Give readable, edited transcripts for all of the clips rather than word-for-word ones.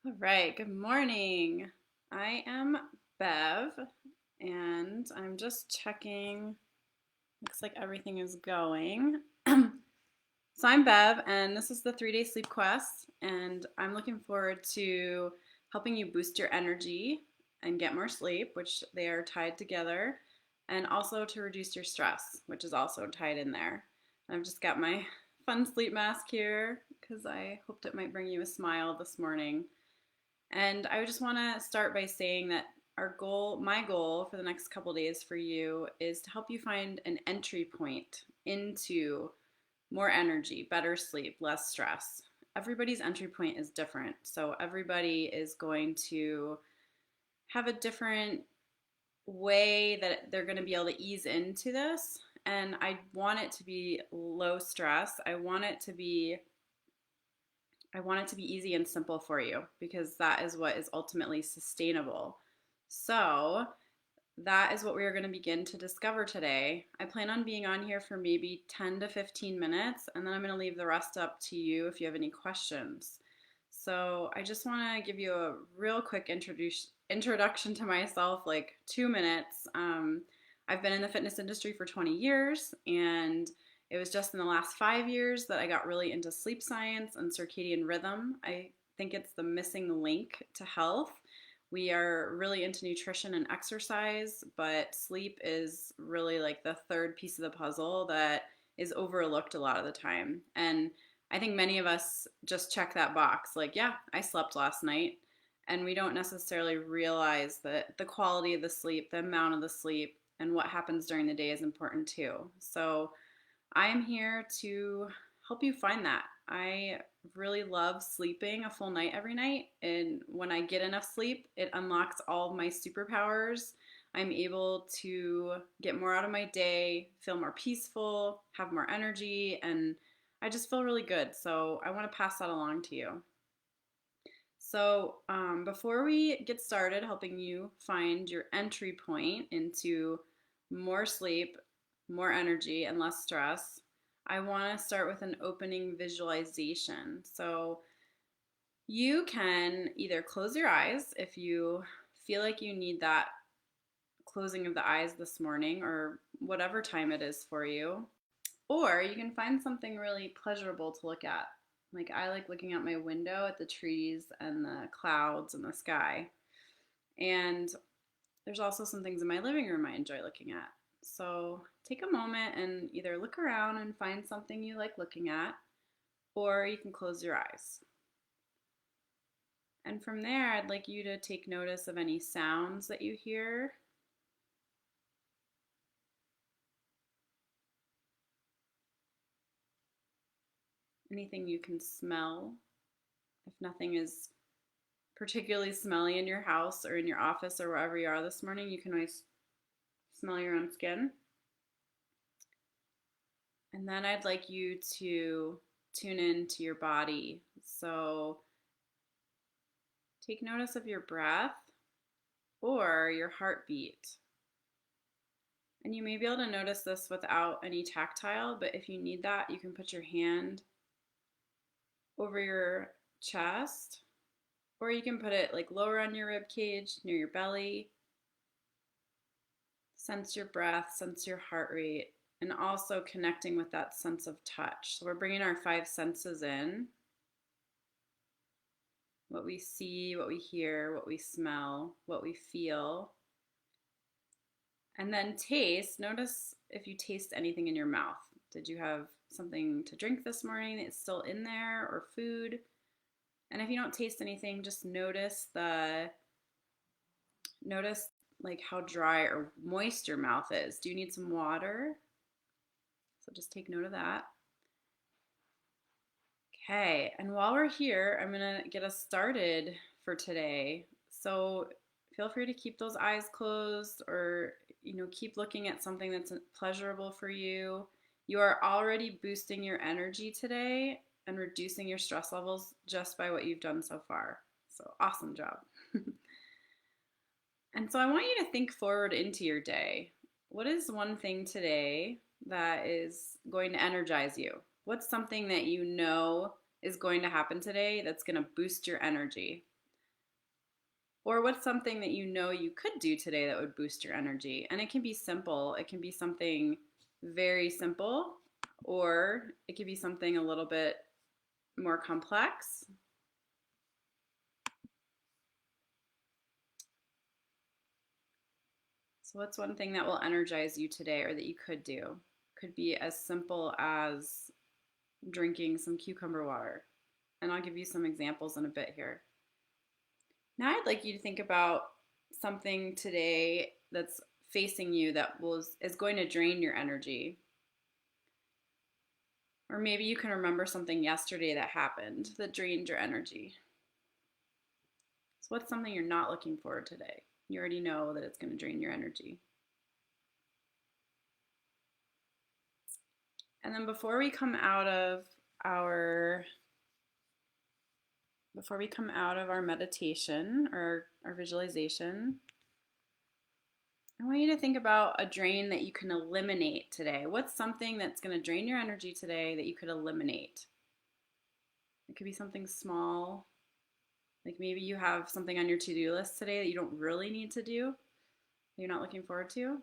All right, good morning. I am Bev, and I'm just checking. Looks like everything is going. So I'm Bev, and this is the 3-day sleep quest, and I'm looking forward to helping you boost your energy and get more sleep, which they are tied together, and also to reduce your stress, which is also tied in there. I've just got my fun sleep mask here because I hoped it might bring you a smile this morning. And I just want to start by saying that my goal for the next couple days for you is to help you find an entry point into more energy, better sleep, less stress. Everybody's entry point is different. So everybody is going to have a different way that they're going to be able to ease into this. And I want it to be low stress. I want it to be easy and simple for you because that is what is ultimately sustainable. So, that is what we are going to begin to discover today. I plan on being on here for maybe 10 to 15 minutes, and then I'm going to leave the rest up to you if you have any questions. So, I just want to give you a real quick introduction to myself, like 2 minutes. I've been in the fitness industry for 20 years, and it was just in the last 5 years that I got really into sleep science and circadian rhythm. I think it's the missing link to health. We are really into nutrition and exercise, but sleep is really like the third piece of the puzzle that is overlooked a lot of the time. And I think many of us just check that box like, yeah, I slept last night. And we don't necessarily realize that the quality of the sleep, the amount of the sleep, and what happens during the day is important too. So I am here to help you find that. I really love sleeping a full night every night. And when I get enough sleep, it unlocks all of my superpowers. I'm able to get more out of my day, feel more peaceful, have more energy, and I just feel really good. So I want to pass that along to you. So, before we get started helping you find your entry point into more sleep, more energy, and less stress, I want to start with an opening visualization. So, you can either close your eyes if you feel like you need that closing of the eyes this morning or whatever time it is for you, or you can find something really pleasurable to look at. Like I like looking out my window at the trees and the clouds and the sky. And there's also some things in my living room I enjoy looking at. So take a moment and either look around and find something you like looking at, or you can close your eyes. And from there, I'd like you to take notice of any sounds that you hear. Anything you can smell. If nothing is particularly smelly in your house or in your office or wherever you are this morning, you can always smell your own skin. And then I'd like you to tune into your body. So take notice of your breath or your heartbeat. And you may be able to notice this without any tactile, but if you need that, you can put your hand over your chest, or you can put it like lower on your rib cage, near your belly. Sense your breath, sense your heart rate, and also connecting with that sense of touch. So we're bringing our five senses in: what we see, what we hear, what we smell, what we feel. And then taste. Notice if you taste anything in your mouth. Did you have something to drink this morning that's still in there, or food? And if you don't taste anything, just notice like how dry or moist your mouth is. Do you need some water? So just take note of that. Okay, and while we're here, I'm gonna get us started for today. So feel free to keep those eyes closed, or keep looking at something that's pleasurable for you. You are already boosting your energy today and reducing your stress levels just by what you've done so far. So awesome job. And so I want you to think forward into your day. What is one thing today that is going to energize you? What's something that you know is going to happen today that's going to boost your energy? Or what's something that you know you could do today that would boost your energy? And it can be simple. It can be something very simple, or it could be something a little bit more complex. So, what's one thing that will energize you today or that you could do? Could be as simple as drinking some cucumber water. And I'll give you some examples in a bit here. Now, I'd like you to think about something today that's facing you that is going to drain your energy. Or maybe you can remember something yesterday that happened that drained your energy. So, what's something you're not looking forward to today? You already know that it's going to drain your energy. And then our before we come out of our meditation or our visualization, I want you to think about a drain that you can eliminate today. What's something that's going to drain your energy today that you could eliminate? It could be something small, like maybe you have something on your to-do list today that you don't really need to do, that you're not looking forward to.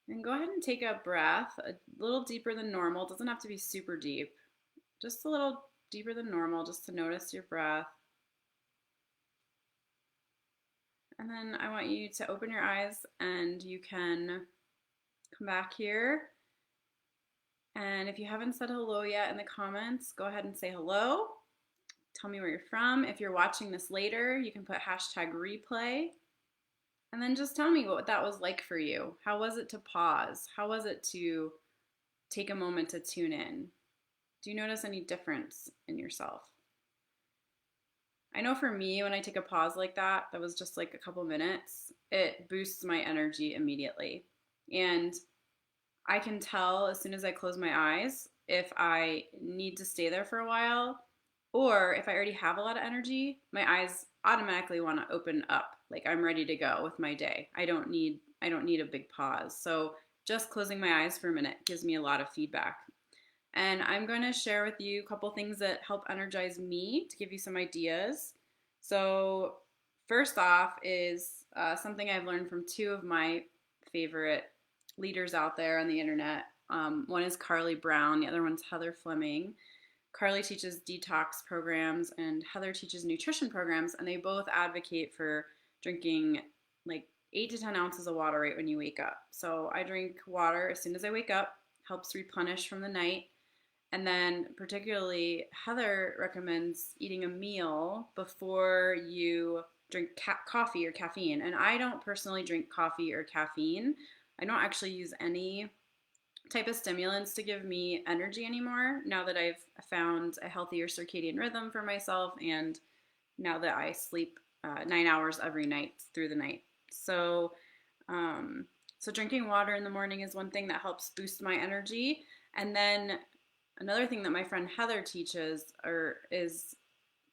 And go ahead and take a breath a little deeper than normal. It doesn't have to be super deep, just a little deeper than normal, just to notice your breath. And then I want you to open your eyes and you can come back here. And if you haven't said hello yet in the comments, go ahead and say hello. Tell me where you're from. If you're watching this later, you can put hashtag replay. And then just tell me what that was like for you. How was it to pause? How was it to take a moment to tune in? Do you notice any difference in yourself? I know for me, when I take a pause like that was just like a couple minutes, it boosts my energy immediately. And I can tell as soon as I close my eyes if I need to stay there for a while, or if I already have a lot of energy, my eyes automatically want to open up. Like I'm ready to go with my day. I don't need a big pause. So just closing my eyes for a minute gives me a lot of feedback. And I'm going to share with you a couple things that help energize me to give you some ideas. So, first off, is something I've learned from two of my favorite leaders out there on the internet. One is Carly Brown, the other one's Heather Fleming. Carly teaches detox programs, and Heather teaches nutrition programs, and they both advocate for drinking like 8 to 10 ounces of water right when you wake up. So, I drink water as soon as I wake up, helps replenish from the night. And then, particularly, Heather recommends eating a meal before you drink coffee or caffeine. And I don't personally drink coffee or caffeine. I don't actually use any type of stimulants to give me energy anymore now that I've found a healthier circadian rhythm for myself and now that I sleep 9 hours every night through the night. So drinking water in the morning is one thing that helps boost my energy. And then another thing that my friend Heather teaches is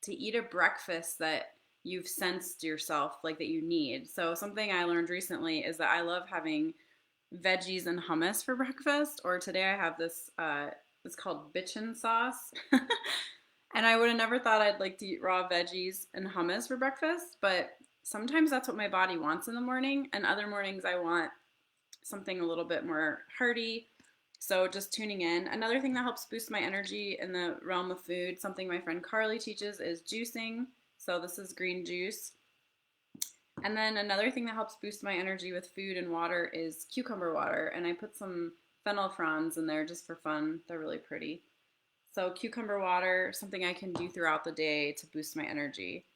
to eat a breakfast that you've sensed yourself like that you need. So something I learned recently is that I love having veggies and hummus for breakfast. Or today I have this it's called bitchin sauce. And I would have never thought I'd like to eat raw veggies and hummus for breakfast, but sometimes that's what my body wants in the morning, and other mornings I want something a little bit more hearty. So just tuning in. Another thing that helps boost my energy in the realm of food, something my friend Carly teaches, is juicing. So this is green juice. And then another thing that helps boost my energy with food and water is cucumber water. And I put some fennel fronds in there just for fun. They're really pretty. So cucumber water, something I can do throughout the day to boost my energy.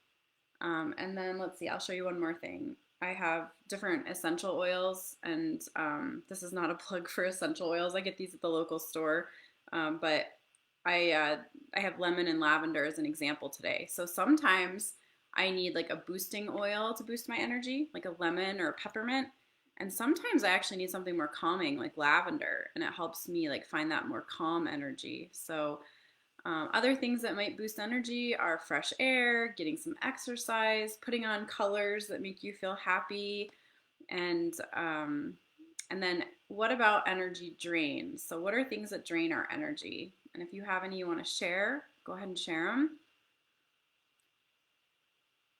And then let's see, I'll show you one more thing. I have different essential oils, and this is not a plug for essential oils. I get these at the local store, but I have lemon and lavender as an example today. So sometimes I need like a boosting oil to boost my energy, like a lemon or a peppermint. And sometimes I actually need something more calming, like lavender, and it helps me like find that more calm energy. So other things that might boost energy are fresh air, getting some exercise, putting on colors that make you feel happy, and then what about energy drains? So what are things that drain our energy? And if you have any you want to share, go ahead and share them.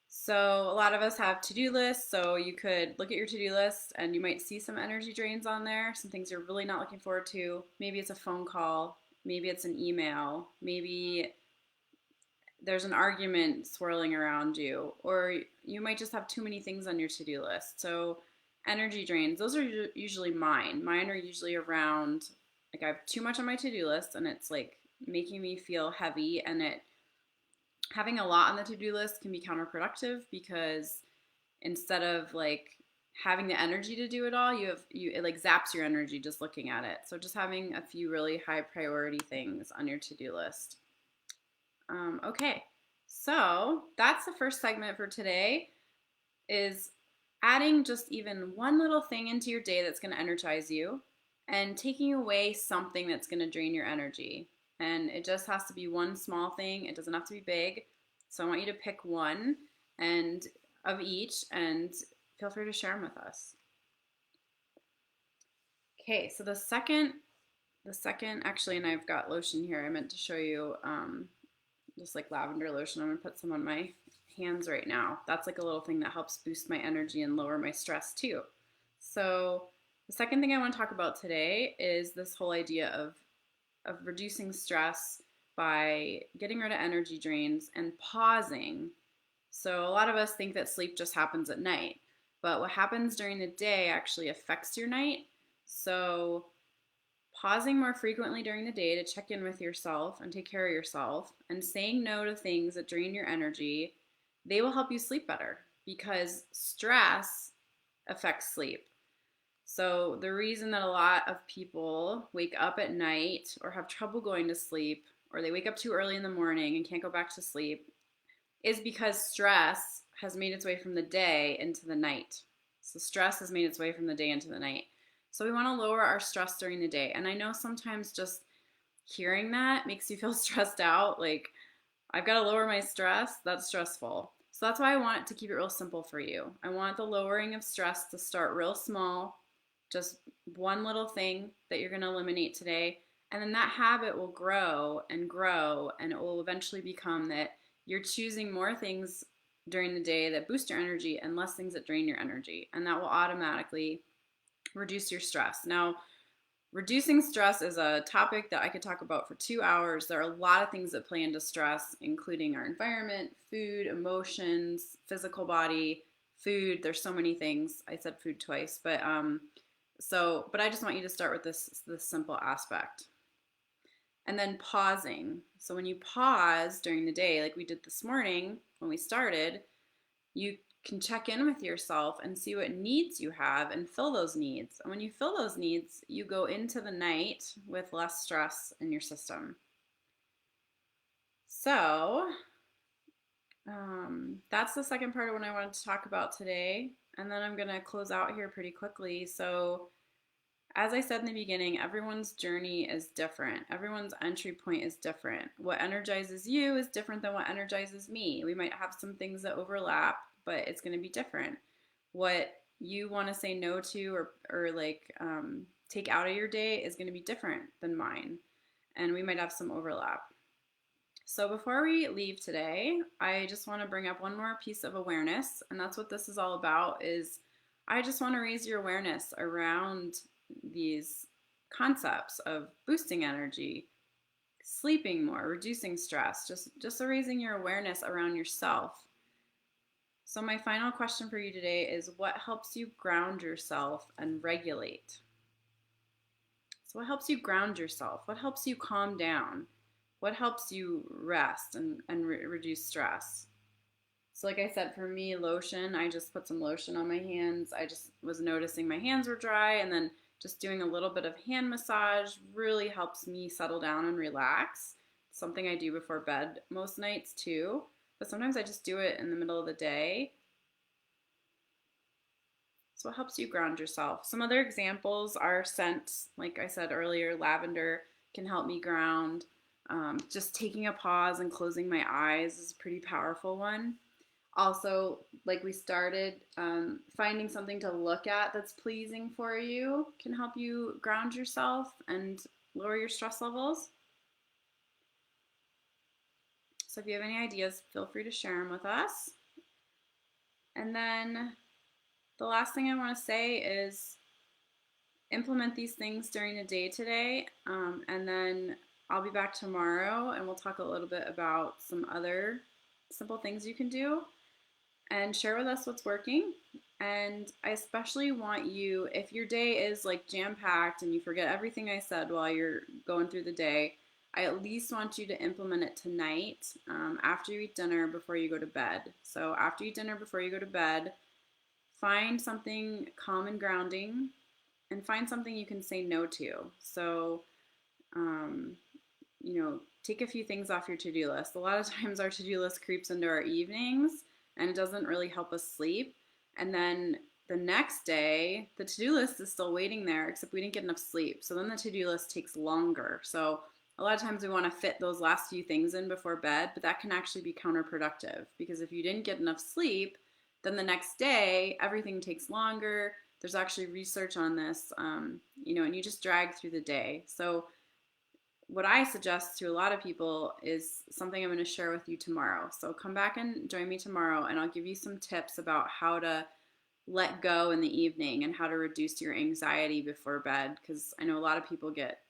So a lot of us have to-do lists, so you could look at your to-do list and you might see some energy drains on there, some things you're really not looking forward to. Maybe it's a phone call, maybe it's an email, maybe there's an argument swirling around you, or you might just have too many things on your to-do list. So energy drains, those are usually mine. Mine are usually around, like I have too much on my to-do list and it's like making me feel heavy, and it having a lot on the to-do list can be counterproductive because instead of like having the energy to do it all, it like zaps your energy just looking at it. So just having a few really high priority things on your to-do list. Okay, so that's the first segment for today, is adding just even one little thing into your day that's going to energize you and taking away something that's going to drain your energy. And it just has to be one small thing. It doesn't have to be big. So I want you to pick one and of each and feel free to share them with us. Okay, so the second actually, and I've got lotion here. I meant to show you just like lavender lotion. I'm gonna put some on my hands right now. That's like a little thing that helps boost my energy and lower my stress too. So the second thing I want to talk about today is this whole idea of reducing stress by getting rid of energy drains and pausing. So a lot of us think that sleep just happens at night, but what happens during the day actually affects your night. So pausing more frequently during the day to check in with yourself and take care of yourself, and saying no to things that drain your energy, they will help you sleep better because stress affects sleep. So the reason that a lot of people wake up at night or have trouble going to sleep, or they wake up too early in the morning and can't go back to sleep, is because stress has made its way from the day into the night. So stress has made its way from the day into the night. So we want to lower our stress during the day. And I know sometimes just hearing that makes you feel stressed out. Like, I've got to lower my stress. That's stressful. So that's why I want to keep it real simple for you. I want the lowering of stress to start real small, just one little thing that you're going to eliminate today. And then that habit will grow, and it will eventually become that you're choosing more things during the day that boost your energy and less things that drain your energy. And that will automatically reduce your stress. Now, reducing stress is a topic that I could talk about for 2 hours. There are a lot of things that play into stress, including our environment, food, emotions, physical body, food. There's so many things. I said food twice, but I just want you to start with this simple aspect. And then pausing. So when you pause during the day, like we did this morning when we started, you can check in with yourself and see what needs you have and fill those needs. And when you fill those needs, you go into the night with less stress in your system. So that's the second part of what I wanted to talk about today. And then I'm going to close out here pretty quickly. So as I said in the beginning, everyone's journey is different. Everyone's entry point is different. What energizes you is different than what energizes me. We might have some things that overlap, but it's going to be different. What you want to say no to or take out of your day is going to be different than mine, and we might have some overlap. So before we leave today, I just want to bring up one more piece of awareness, and that's what this is all about. Is I just want to raise your awareness around these concepts of boosting energy, sleeping more, reducing stress, just raising your awareness around yourself. So my final question for you today is, what helps you ground yourself and regulate? So what helps you ground yourself? What helps you calm down? What helps you rest and reduce stress? So like I said, for me, lotion, I just put some lotion on my hands. I just was noticing my hands were dry, and then just doing a little bit of hand massage really helps me settle down and relax. It's something I do before bed most nights too, but sometimes I just do it in the middle of the day. So it helps you ground yourself. Some other examples are scents. Like I said earlier, lavender can help me ground. Just taking a pause and closing my eyes is a pretty powerful one. Also, like we started, finding something to look at that's pleasing for you can help you ground yourself and lower your stress levels. So if you have any ideas, feel free to share them with us. And then the last thing I want to say is implement these things during the day today. And then I'll be back tomorrow and we'll talk a little bit about some other simple things you can do and share with us what's working. And I especially want you, if your day is like jam packed and you forget everything I said while you're going through the day, I at least want you to implement it tonight after you eat dinner before you go to bed. So after you eat dinner before you go to bed, find something calm and grounding and find something you can say no to. So, um, take a few things off your to-do list. A lot of times our to-do list creeps into our evenings and it doesn't really help us sleep. And then the next day, the to-do list is still waiting there, except we didn't get enough sleep. So then the to-do list takes longer. So a lot of times we want to fit those last few things in before bed, but that can actually be counterproductive because if you didn't get enough sleep, then the next day everything takes longer. There's actually research on this, and you just drag through the day. So what I suggest to a lot of people is something I'm going to share with you tomorrow. So come back and join me tomorrow, and I'll give you some tips about how to let go in the evening and how to reduce your anxiety before bed. Because I know a lot of people get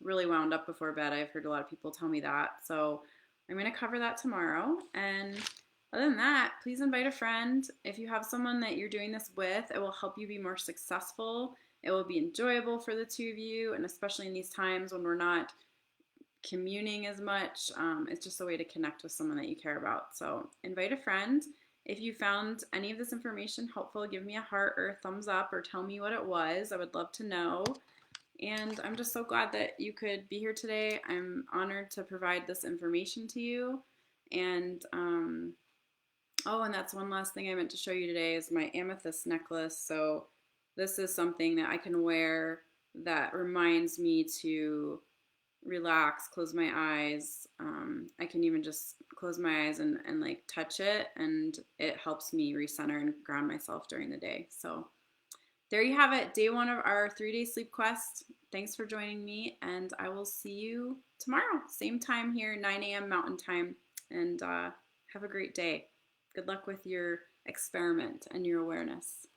really wound up before bed. I've heard a lot of people tell me that. So I'm going to cover that tomorrow. And other than that, please invite a friend. If you have someone that you're doing this with, it will help you be more successful. It will be enjoyable for the two of you, and especially in these times when we're not communing as much, it's just a way to connect with someone that you care about. So invite a friend. If you found any of this information helpful, give me a heart or a thumbs up or tell me what it was. I would love to know. And I'm just so glad that you could be here today. I'm honored to provide this information to you. And and that's one last thing I meant to show you today is my amethyst necklace. So this is something that I can wear that reminds me to relax, close my eyes. I can even just close my eyes and like touch it, and it helps me recenter and ground myself during the day. So there you have it, day one of our 3-day sleep quest. Thanks for joining me, and I will see you tomorrow, same time here, 9 a.m. Mountain Time, and have a great day. Good luck with your experiment and your awareness.